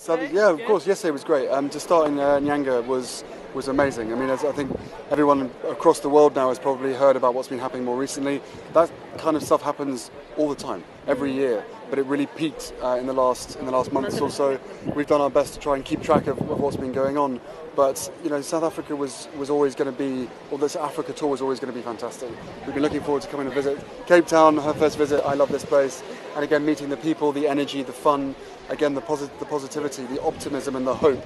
Yeah, of course. Yesterday was great. To start in Nyanga was amazing. I mean, I think everyone across the world now has probably heard about what's been happening more recently. That kind of stuff happens all the time, every year. But it really peaked in the last month or so. We've done our best to try and keep track of what's been going on. But you know, South Africa was always going to be, or this Africa tour was always going to be fantastic. We've been looking forward to coming to visit Cape Town, her first visit. I love this place, and again meeting the people, the energy, the fun, again the positivity, the optimism, and the hope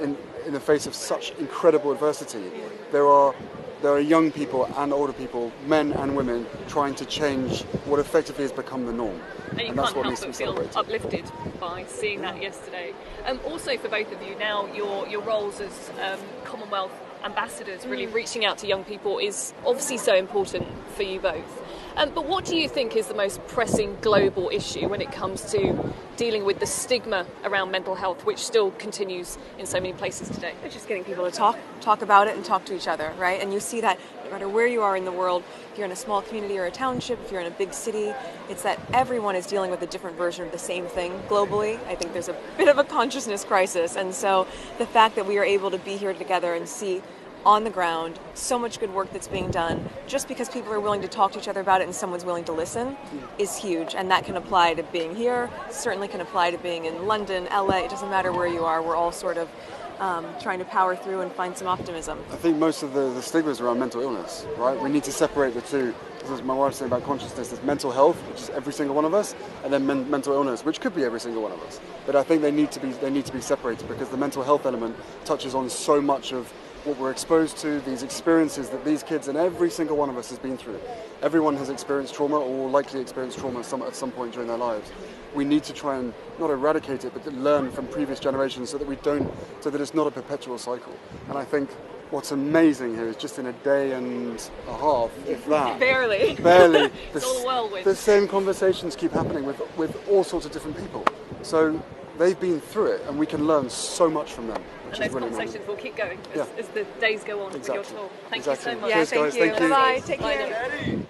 in the face of such incredible adversity. There are young people and older people, men and women, trying to change what effectively has become the norm. And you can't help but feel uplifted by seeing that yesterday. Also for both of you now, your roles as Commonwealth ambassadors, really reaching out to young people is obviously so important for you both. But what do you think is the most pressing global issue when it comes to dealing with the stigma around mental health, which still continues in so many places today? It's just getting people to talk about it and talk to each other, right? And you see that no matter where you are in the world, if you're in a small community or a township, if you're in a big city, it's that everyone is dealing with a different version of the same thing globally. I think there's a bit of a consciousness crisis. And so the fact that we are able to be here together and see on the ground so much good work that's being done just because people are willing to talk to each other about it and someone's willing to listen is huge. And that can apply to being here, certainly can apply to being in London, LA. It doesn't matter where you are. We're all sort of trying to power through and find some optimism. I think most of the stigmas around mental illness, right? We need to separate the two. As my wife saying about consciousness, there's mental health, which is every single one of us, and then mental illness, which could be every single one of us. But I think they need to be separated because the mental health element touches on so much of what we're exposed to, these experiences that these kids and every single one of us has been through. Everyone has experienced trauma or will likely experience trauma at some point during their lives. We need to try and not eradicate it, but to learn from previous generations so that it's not a perpetual cycle. And I think what's amazing here is just in a day and a half, if that. Barely. It's all a whirlwind. The same conversations keep happening with all sorts of different people. So they've been through it, and we can learn so much from them. And those conversations will keep going as the days go on with your tour. Thank you so much. Yeah, Cheers, guys. Thank you. Thank you. Bye-bye. Take care.